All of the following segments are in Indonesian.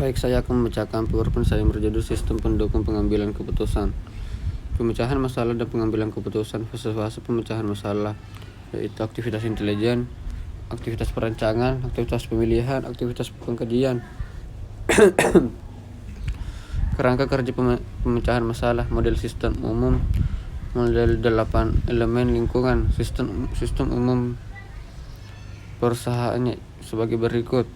Baik, saya akan membacakan PowerPoint saya berjudul Sistem Pendukung Pengambilan Keputusan. Pemecahan masalah dan pengambilan keputusan. Fase-fase pemecahan masalah yaitu aktivitas intelijen, aktivitas perancangan, aktivitas pemilihan, aktivitas pengkajian. Kerangka kerja pemecahan masalah, model sistem umum, model 8 elemen lingkungan, sistem umum perusahaannya sebagai berikut.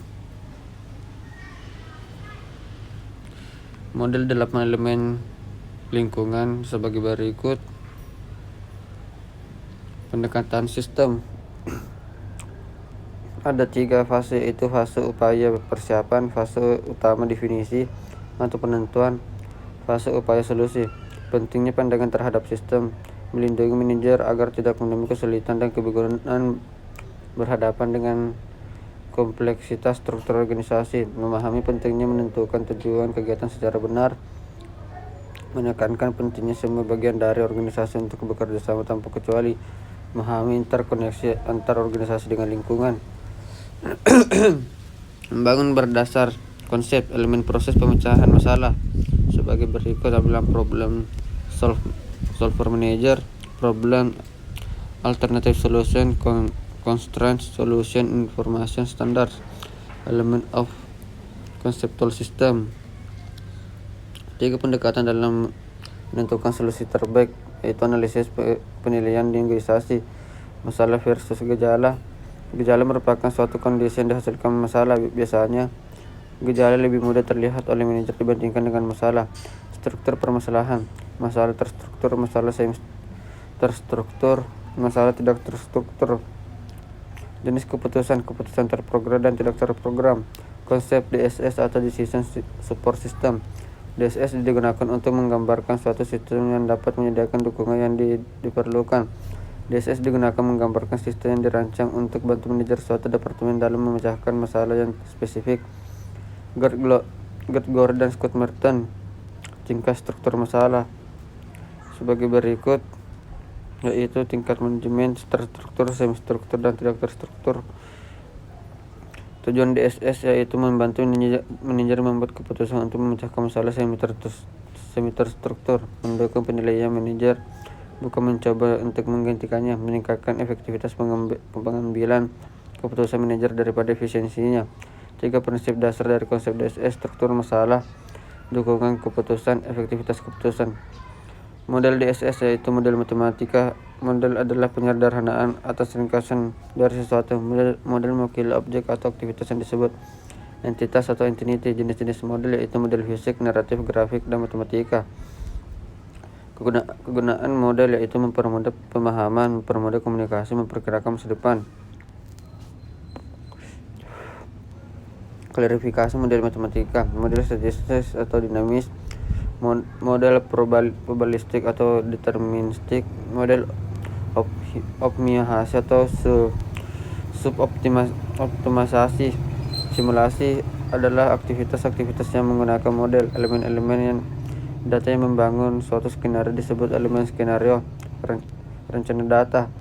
Model 8 elemen lingkungan sebagai berikut. Pendekatan sistem. Ada 3 fase, yaitu fase upaya persiapan, fase utama definisi atau penentuan, fase upaya solusi. Pentingnya pandangan terhadap sistem, melindungi manajer agar tidak menemui kesulitan dan kebingungan berhadapan dengan kompleksitas struktur organisasi, memahami pentingnya menentukan tujuan kegiatan secara benar, menekankan pentingnya semua bagian dari organisasi untuk bekerja sama tanpa kecuali, memahami interkoneksi antar organisasi dengan lingkungan. Membangun berdasar konsep elemen proses pemecahan masalah sebagai berikut adalah problem solver manager, problem alternative solution, constraint solution, information standards, element of conceptual system. 3 pendekatan dalam menentukan solusi terbaik, yaitu analisis penilaian di organisasi, masalah versus gejala. Gejala merupakan suatu kondisi yang dihasilkan masalah. Biasanya gejala lebih mudah terlihat oleh manajer dibandingkan dengan masalah. Struktur permasalahan, masalah terstruktur, masalah semi terstruktur, masalah tidak terstruktur. Jenis keputusan terprogram dan tidak terprogram. Konsep DSS atau Decision Support System. DSS digunakan untuk menggambarkan suatu sistem yang dapat menyediakan dukungan yang diperlukan. DSS digunakan menggambarkan sistem yang dirancang untuk bantu manajer suatu departemen dalam memecahkan masalah yang spesifik. Gerd Gore dan Scott Merton, tingkat struktur masalah sebagai berikut, yaitu tingkat manajemen, terstruktur, semi-struktur, dan tidak terstruktur. Tujuan DSS yaitu membantu manajer membuat keputusan untuk memecahkan masalah semi-terstruktur, mendukung penilaian manajer, bukan mencoba untuk menggantikannya, meningkatkan efektivitas pengambilan keputusan manajer daripada efisiensinya. 3 prinsip dasar dari konsep DSS: struktur masalah, dukungan keputusan, efektivitas keputusan. Model DSS yaitu model matematika. Model adalah penyederhanaan atas ringkasan dari sesuatu. Model mewakili objek atau aktivitas yang disebut entitas atau entity. Jenis-jenis model yaitu model fisik, naratif, grafik, dan matematika. Kegunaan model yaitu mempermudah pemahaman, mempermudah komunikasi, memperkirakan masa depan. Klarifikasi model matematika, model statistis atau dinamis, model probabilistik atau deterministik, model optimasi atau suboptimasi. Simulasi adalah aktivitas yang menggunakan model. Elemen-elemen yang data yang membangun suatu skenario disebut elemen skenario. Rencana data.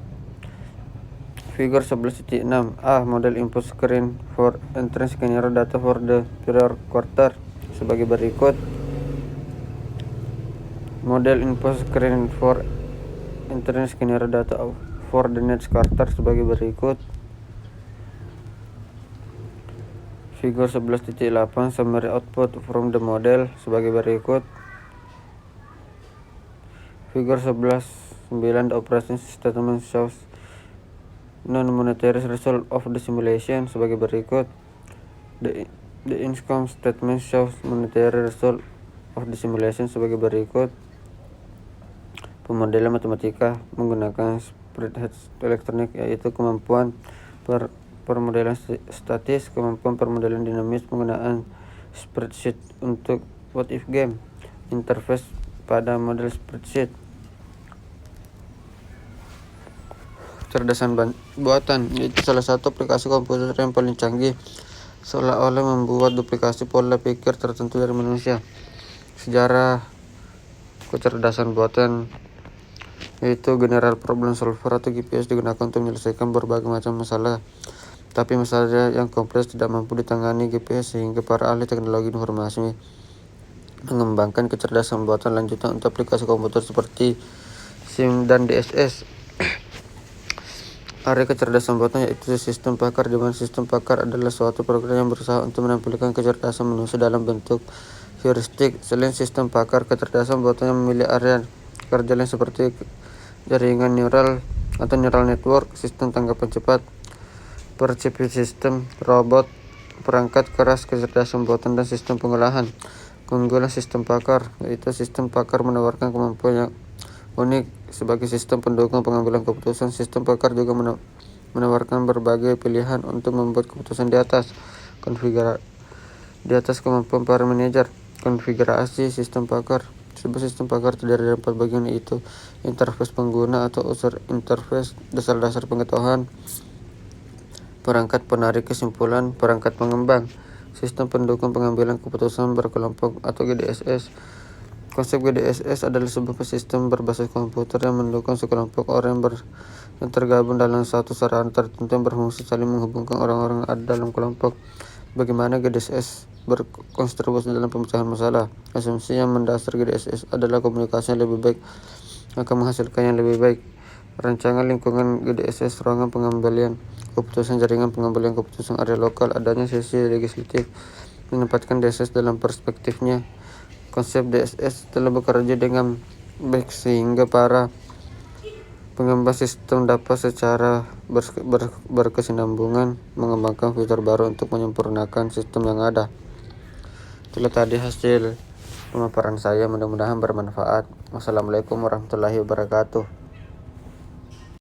Figur 11.6 A. Model input screen for entering scenario data for the prior quarter sebagai berikut. Model input screen for entering scenario data for the next quarter sebagai berikut. Figur 11.8 Summary output from the model sebagai berikut. Figur 11.9 The operation statement shows non-monetary result of the simulation sebagai berikut. The income statement shows monetary result of the simulation sebagai berikut. Pemodelan matematika menggunakan spreadsheet elektronik, yaitu kemampuan permodelan statis, kemampuan permodelan dinamis penggunaan spreadsheet untuk what if game, interface pada model spreadsheet. Kecerdasan buatan yaitu salah satu aplikasi komputer yang paling canggih, seolah-olah membuat duplikasi pola pikir tertentu dari manusia. Sejarah kecerdasan buatan yaitu General Problem Solver atau GPS digunakan untuk menyelesaikan berbagai macam masalah tapi masalah yang kompleks tidak mampu ditangani GPS sehingga para ahli teknologi informasi mengembangkan kecerdasan buatan lanjutan untuk aplikasi komputer seperti SIM dan DSS. Area kecerdasan buatan yaitu sistem pakar, di mana sistem pakar adalah suatu program yang berusaha untuk menampilkan kecerdasan manusia dalam bentuk heuristik. Selain sistem pakar, kecerdasan buatan yang memiliki area kerja lain seperti jaringan neural atau neural network, sistem tanggapan cepat, perception system, robot, perangkat keras kecerdasan buatan, dan sistem pengolahan. Keunggulan sistem pakar yaitu sistem pakar menawarkan kemampuan yang unik sebagai sistem pendukung pengambilan keputusan. Sistem pakar juga menawarkan berbagai pilihan untuk membuat keputusan di atas kemampuan para manajer. Konfigurasi sistem pakar. Sebuah sistem pakar terdiri dari 4 bagian, yaitu interface pengguna atau user interface, dasar-dasar pengetahuan, perangkat penarik kesimpulan, perangkat pengembang, sistem pendukung pengambilan keputusan berkelompok atau GDSS. Konsep GDSS adalah sebuah sistem berbasis komputer yang mendukung sekelompok orang yang tergabung dalam satu sarana tertentu yang berfungsi saling menghubungkan orang-orang yang ada dalam kelompok. Bagaimana GDSS berkontribusi dalam pemecahan masalah? Asumsi yang mendasar GDSS adalah komunikasi yang lebih baik akan menghasilkan yang lebih baik. Rancangan lingkungan GDSS, ruangan pengambilan keputusan, jaringan pengambilan keputusan, area lokal, adanya sesi legislatif, menempatkan DSS dalam perspektifnya. Konsep DSS telah bekerja dengan baik sehingga para pengembang sistem dapat secara berkesinambungan mengembangkan fitur baru untuk menyempurnakan sistem yang ada. Itulah tadi hasil pemaparan saya, mudah-mudahan bermanfaat. Wassalamualaikum warahmatullahi wabarakatuh.